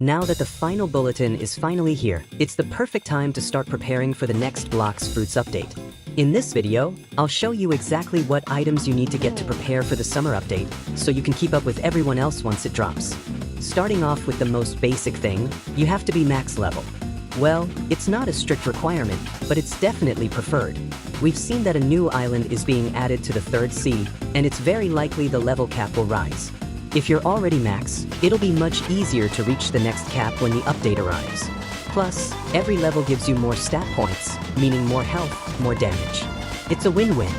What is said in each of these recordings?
Now that the final bulletin is finally here, it's the perfect time to start preparing for the next Blox Fruits update. In this video, I'll show you exactly what items you need to get to prepare for the summer update, so you can keep up with everyone else once it drops. Starting off with the most basic thing, you have to be max level. Well, it's not a strict requirement, but it's definitely preferred. We've seen that a new island is being added to the 3rd sea, and it's very likely the level cap will rise. If you're already max, it'll be much easier to reach the next cap when the update arrives. Plus, every level gives you more stat points, meaning more health, more damage. It's a win-win.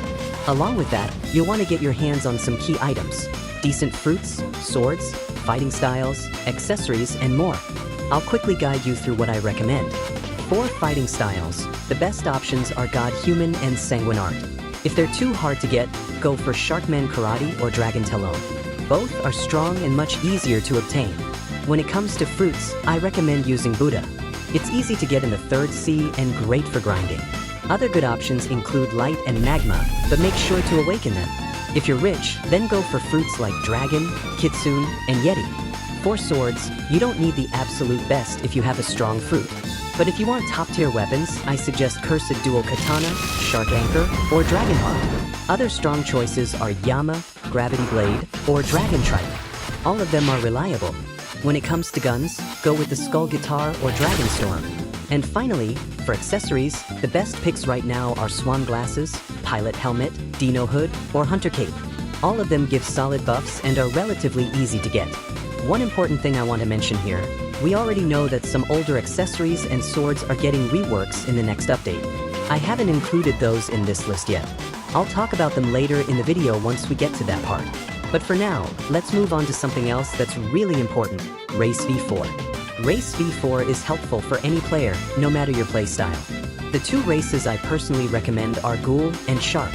Along with that, you'll want to get your hands on some key items: decent fruits, swords, fighting styles, accessories, and more. I'll quickly guide you through what I recommend. For fighting styles, the best options are God Human and Sanguinart. If they're too hard to get, go for Sharkman Karate or Dragon Talon. Both are strong and much easier to obtain. When it comes to fruits, I recommend using Buddha. It's easy to get in the 3rd sea and great for grinding. Other good options include Light and Magma, but make sure to awaken them. If you're rich, then go for fruits like Dragon, Kitsune, and Yeti. For swords, you don't need the absolute best if you have a strong fruit. But if you want top-tier weapons, I suggest Cursed Dual Katana, Shark Anchor, or Dragon Heart. Other strong choices are Yama, Gravity Blade, or Dragon Trike. All of them are reliable. When it comes to guns, go with the Skull Guitar or Dragon Storm. And finally, for accessories, the best picks right now are Swan Glasses, Pilot Helmet, Dino Hood, or Hunter Cape. All of them give solid buffs and are relatively easy to get. One important thing I want to mention here, we already know that some older accessories and swords are getting reworks in the next update. I haven't included those in this list yet. I'll talk about them later in the video once we get to that part. But for now, let's move on to something else that's really important: Race V4. Race V4 is helpful for any player, no matter your playstyle. The two races I personally recommend are Ghoul and Shark.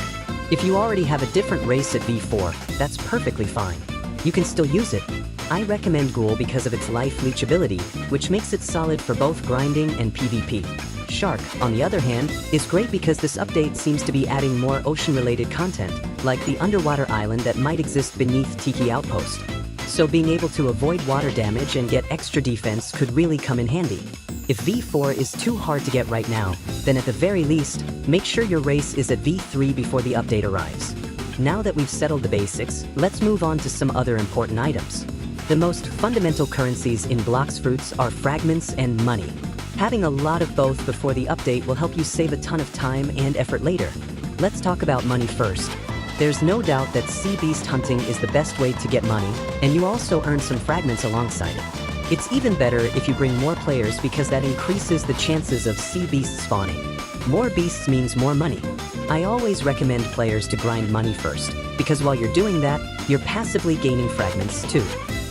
If you already have a different race at V4, that's perfectly fine. You can still use it. I recommend Ghoul because of its life leech ability, which makes it solid for both grinding and PvP. Shark, on the other hand, is great because this update seems to be adding more ocean-related content, like the underwater island that might exist beneath Tiki Outpost. So being able to avoid water damage and get extra defense could really come in handy. If V4 is too hard to get right now, then at the very least, make sure your race is at V3 before the update arrives. Now that we've settled the basics, let's move on to some other important items. The most fundamental currencies in Blox Fruits are fragments and money. Having a lot of both before the update will help you save a ton of time and effort later. Let's talk about money first. There's no doubt that sea beast hunting is the best way to get money, and you also earn some fragments alongside it. It's even better if you bring more players because that increases the chances of sea beasts spawning. More beasts means more money. I always recommend players to grind money first, because while you're doing that, you're passively gaining fragments too.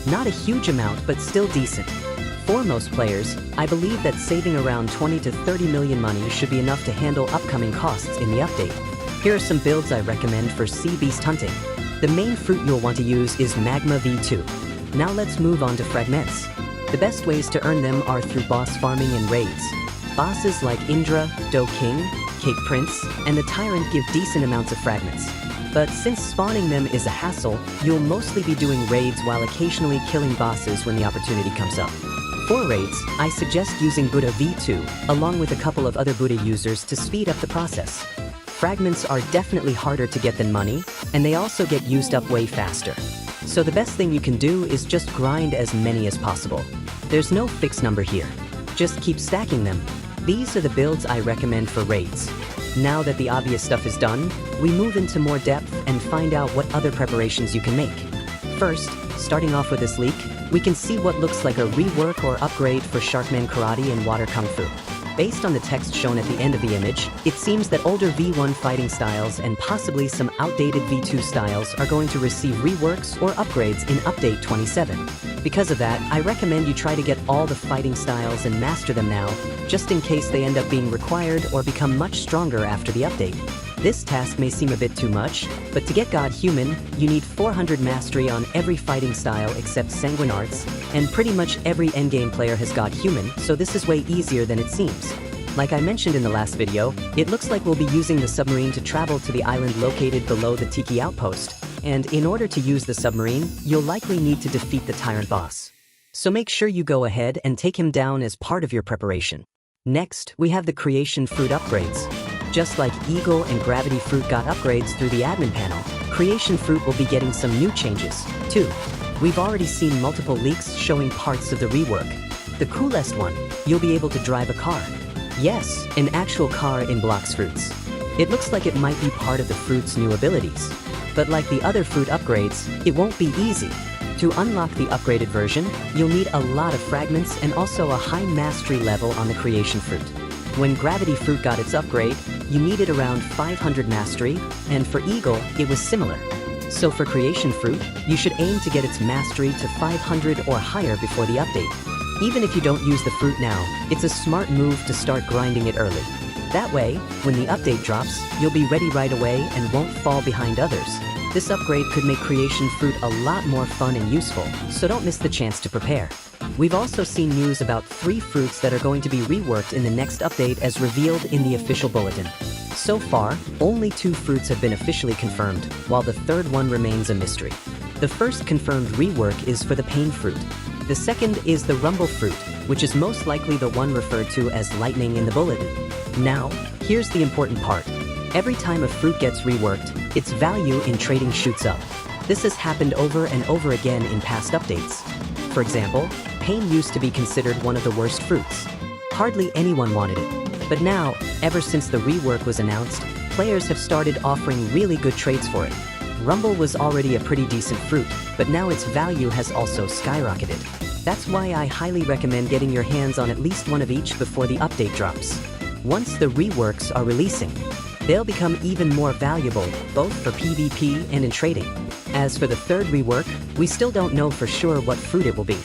Not a huge amount, but still decent. For most players, I believe that saving around 20 to 30 million money should be enough to handle upcoming costs in the update. Here are some builds I recommend for sea beast hunting. The main fruit you'll want to use is Magma V2. Now let's move on to fragments. The best ways to earn them are through boss farming and raids. Bosses like Indra, Do King, Cape Prince, and the Tyrant give decent amounts of fragments. But since spawning them is a hassle, you'll mostly be doing raids while occasionally killing bosses when the opportunity comes up. For raids, I suggest using Buddha V2, along with a couple of other Buddha users to speed up the process. Fragments are definitely harder to get than money, and they also get used up way faster. So the best thing you can do is just grind as many as possible. There's no fixed number here. Just keep stacking them. These are the builds I recommend for raids. Now that the obvious stuff is done, we move into more depth and find out what other preparations you can make. First, starting off with this leak, we can see what looks like a rework or upgrade for Sharkman Karate and Water Kung Fu. Based on the text shown at the end of the image, it seems that older V1 fighting styles and possibly some outdated V2 styles are going to receive reworks or upgrades in Update 27. Because of that, I recommend you try to get all the fighting styles and master them now, just in case they end up being required or become much stronger after the update. This task may seem a bit too much, but to get God Human, you need 400 mastery on every fighting style except Sanguinarts, and pretty much every endgame player has God Human, so this is way easier than it seems. Like I mentioned in the last video, it looks like we'll be using the submarine to travel to the island located below the Tiki Outpost, and in order to use the submarine, you'll likely need to defeat the Tyrant boss. so make sure you go ahead and take him down as part of your preparation. Next, we have the Creation Fruit upgrades. Just like Eagle and Gravity Fruit got upgrades through the admin panel, Creation Fruit will be getting some new changes, too. We've already seen multiple leaks showing parts of the rework. The coolest one, you'll be able to drive a car. Yes, an actual car in Blox Fruits. It looks like it might be part of the fruit's new abilities. But like the other fruit upgrades, it won't be easy. To unlock the upgraded version, you'll need a lot of fragments and also a high mastery level on the Creation Fruit. When Gravity Fruit got its upgrade, you needed around 500 mastery, and for Eagle, it was similar. So for Creation Fruit, you should aim to get its mastery to 500 or higher before the update. Even if you don't use the fruit now, it's a smart move to start grinding it early. That way, when the update drops, you'll be ready right away and won't fall behind others. This upgrade could make Creation Fruit a lot more fun and useful, so don't miss the chance to prepare. We've also seen news about 3 fruits that are going to be reworked in the next update as revealed in the official bulletin. So far, only 2 fruits have been officially confirmed, while the third one remains a mystery. The first confirmed rework is for the Pain Fruit. The second is the Rumble Fruit, which is most likely the one referred to as Lightning in the bulletin. Now, here's the important part. Every time a fruit gets reworked, its value in trading shoots up. This has happened over and over again in past updates. For example, Pain used to be considered one of the worst fruits. Hardly anyone wanted it. But now, ever since the rework was announced, players have started offering really good trades for it. Rumble was already a pretty decent fruit, but now its value has also skyrocketed. That's why I highly recommend getting your hands on at least one of each before the update drops. Once the reworks are releasing, they'll become even more valuable, both for PvP and in trading. As for the third rework, we still don't know for sure what fruit it will be.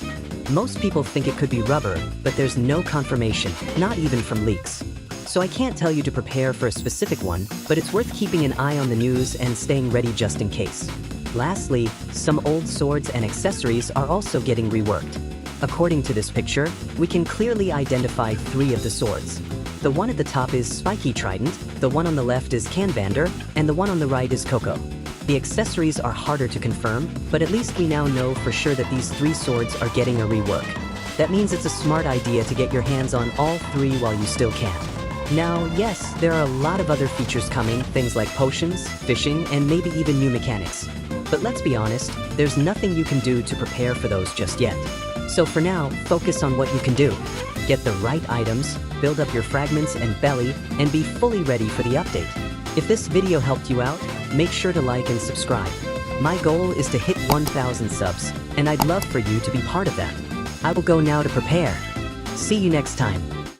Most people think it could be rubber, but there's no confirmation, not even from leaks. So I can't tell you to prepare for a specific one, but it's worth keeping an eye on the news and staying ready just in case. Lastly, some old swords and accessories are also getting reworked. According to this picture, we can clearly identify 3 of the swords. The one at the top is Spiky Trident, the one on the left is Canvander, and the one on the right is Coco. The accessories are harder to confirm, but at least we now know for sure that these 3 swords are getting a rework. That means it's a smart idea to get your hands on all 3 while you still can. Now, yes, there are a lot of other features coming, things like potions, fishing, and maybe even new mechanics. But let's be honest, there's nothing you can do to prepare for those just yet. So for now, focus on what you can do. Get the right items, build up your fragments and belly, and be fully ready for the update. If this video helped you out, make sure to like and subscribe. My goal is to hit 1,000 subs, and I'd love for you to be part of that. I will go now to prepare. See you next time.